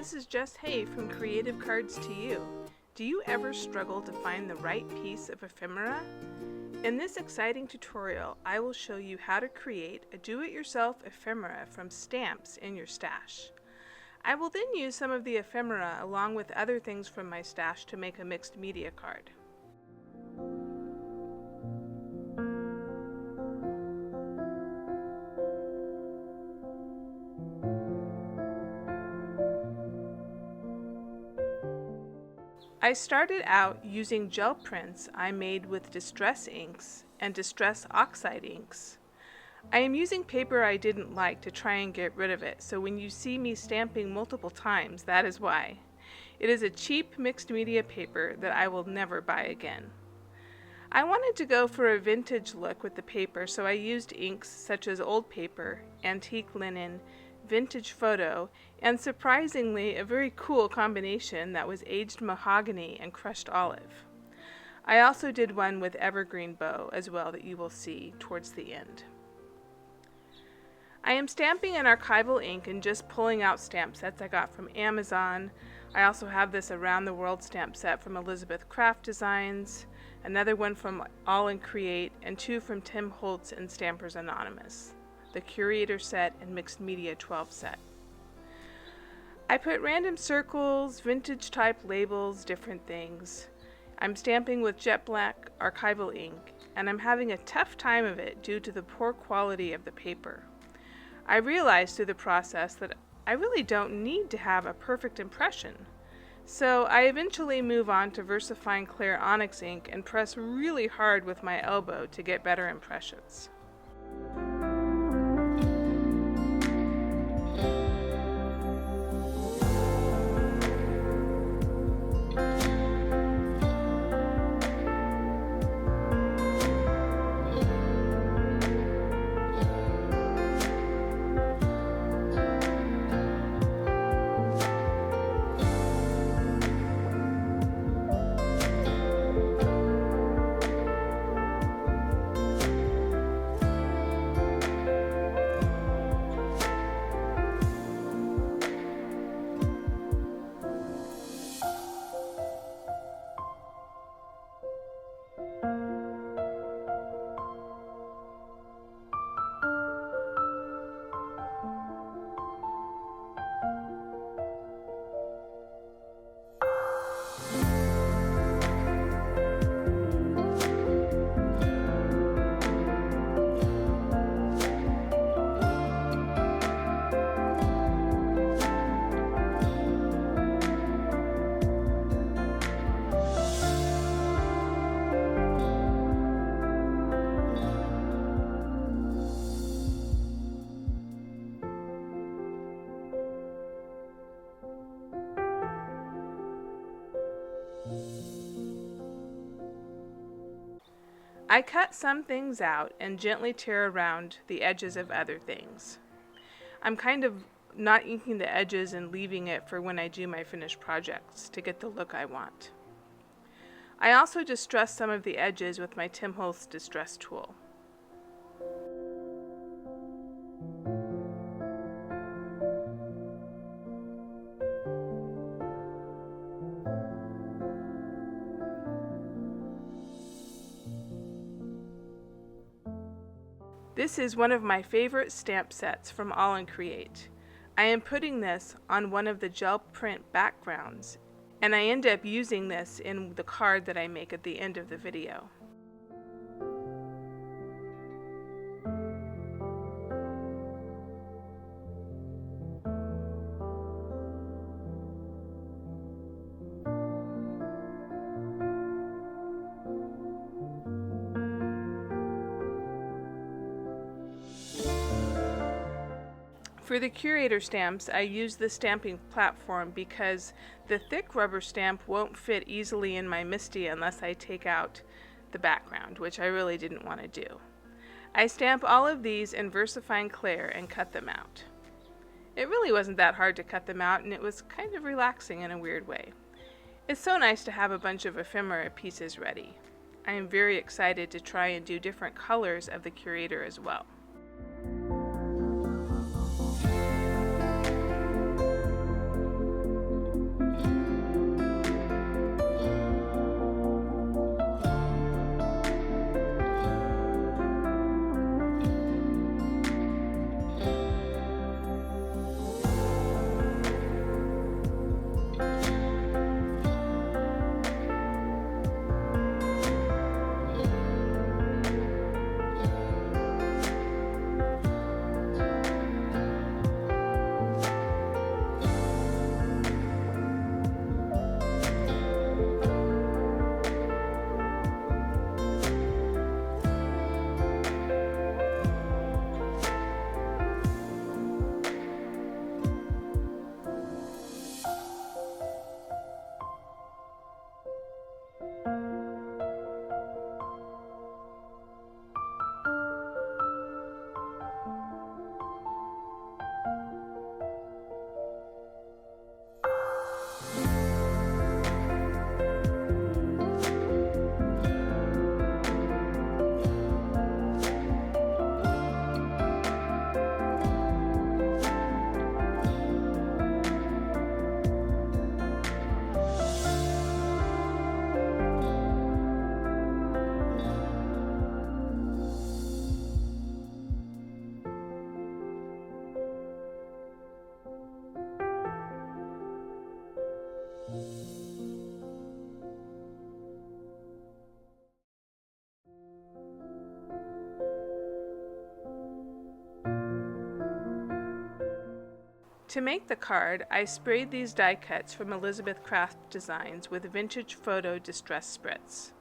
this is Jess Hay from Creative Cards to You. Do you ever struggle to find the right piece of ephemera? In this exciting tutorial, I will show you how to create a do-it-yourself ephemera from stamps in your stash. I will then use some of the ephemera along with other things from my stash to make a mixed media card. I started out using gel prints I made with distress inks and distress oxide inks. I am using paper I didn't like to try and get rid of it, so when you see me stamping multiple times, that is why. It is a cheap mixed media paper that I will never buy again. I wanted to go for a vintage look with the paper, so I used inks such as old paper, antique linen, vintage photo, and surprisingly a very cool combination that was aged mahogany and crushed olive. I also did one with evergreen bow as well that you will see towards the end. I am stamping in archival ink and just pulling out stamp sets I got from Amazon. I also have this Around the World stamp set from Elizabeth Craft Designs, another one from All in Create, and two from Tim Holtz and Stampers Anonymous, the Curator set and Mixed Media 12 set. I put random circles, vintage type labels, different things. I'm stamping with jet black archival ink, and I'm having a tough time of it due to the poor quality of the paper. I realized through the process that I really don't need to have a perfect impression. So I eventually move on to VersaFine Clear Onyx ink and press really hard with my elbow to get better impressions. I cut some things out and gently tear around the edges of other things. I'm kind of not inking the edges and leaving it for when I do my finished projects to get the look I want. I also distress some of the edges with my Tim Holtz distress tool. This is one of my favorite stamp sets from All in Create. I am putting this on one of the gel print backgrounds, and I end up using this in the card that I make at the end of the video. For the Curator stamps, I use the stamping platform because the thick rubber stamp won't fit easily in my MISTI unless I take out the background, which I really didn't want to do. I stamp all of these in VersaFine Clear and cut them out. It really wasn't that hard to cut them out, and it was kind of relaxing in a weird way. It's so nice to have a bunch of ephemera pieces ready. I am very excited to try and do different colors of the Curator as well. To make the card, I sprayed these die cuts from Elizabeth Craft Designs with Vintage Photo Distress Spritz.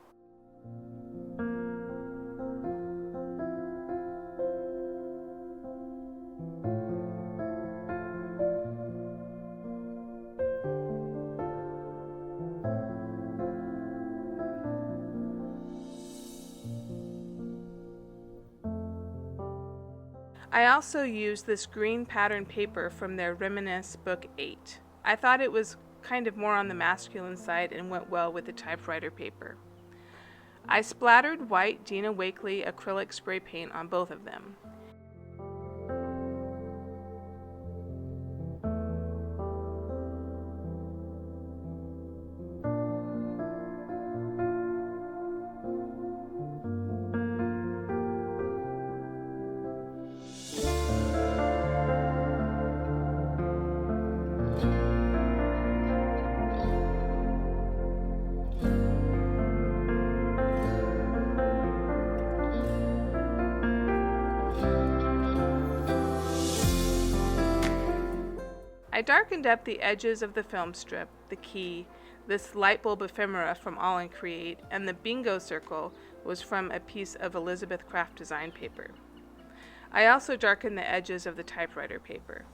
I also used this green pattern paper from their Reminisce Book 8. I thought it was kind of more on the masculine side and went well with the typewriter paper. I splattered white Dina Wakley acrylic spray paint on both of them. I darkened up the edges of the film strip, the key, this light bulb ephemera from All in Create, and the bingo circle was from a piece of Elizabeth Craft Design paper. I also darkened the edges of the typewriter paper.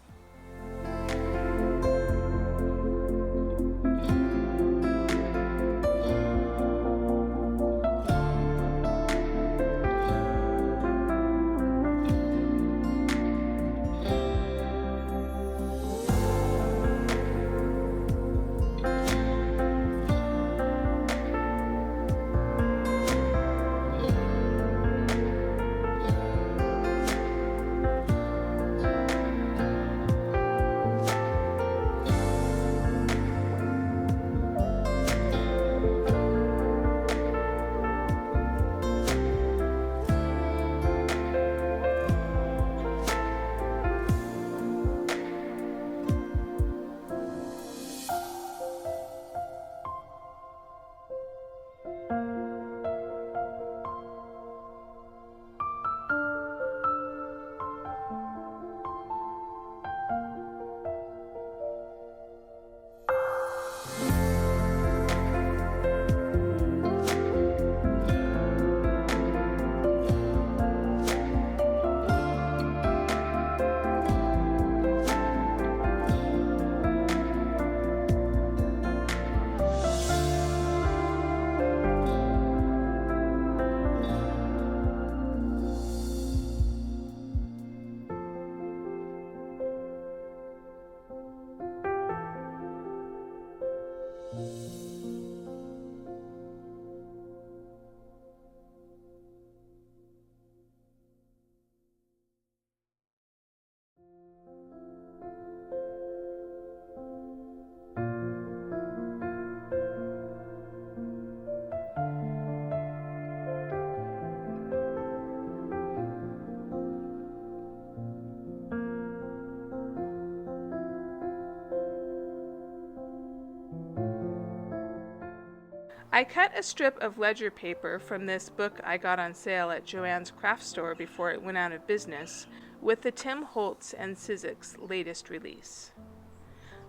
I cut a strip of ledger paper from this book I got on sale at Joann's craft store before it went out of business with the Tim Holtz and Sizzix latest release.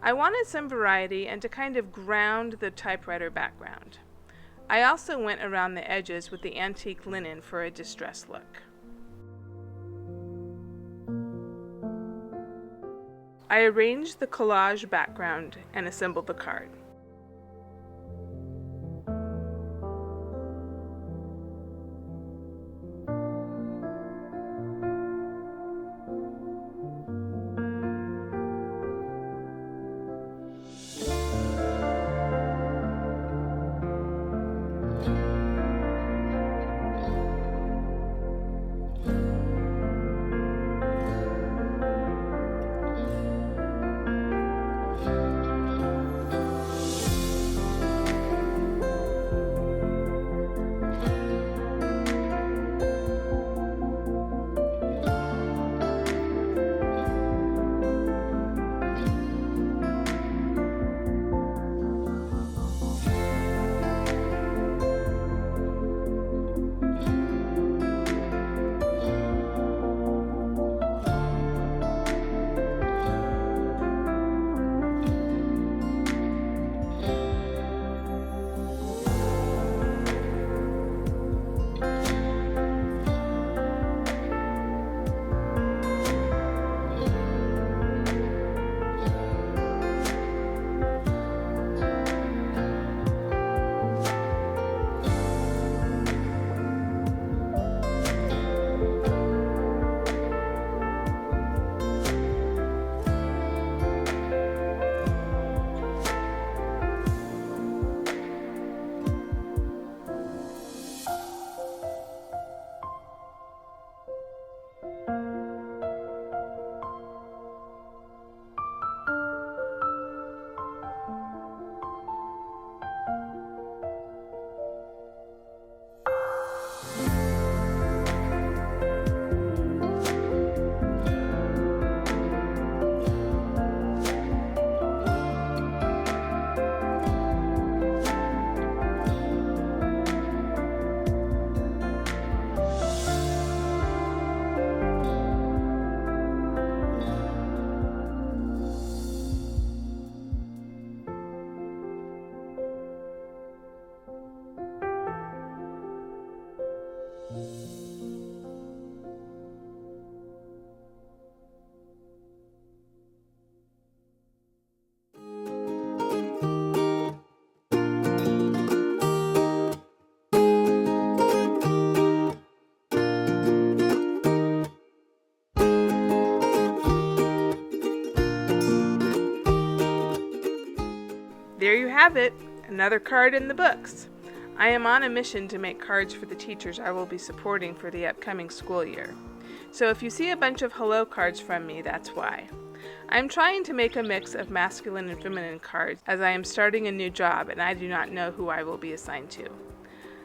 I wanted some variety and to kind of ground the typewriter background. I also went around the edges with the antique linen for a distressed look. I arranged the collage background and assembled the card. have it, another card in the books. I am on a mission to make cards for the teachers I will be supporting for the upcoming school year. So if you see a bunch of hello cards from me, that's why. I am trying to make a mix of masculine and feminine cards as I am starting a new job and I do not know who I will be assigned to.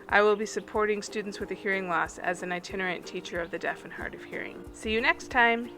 I will be supporting students with a hearing loss as an itinerant teacher of the deaf and hard of hearing. See you next time!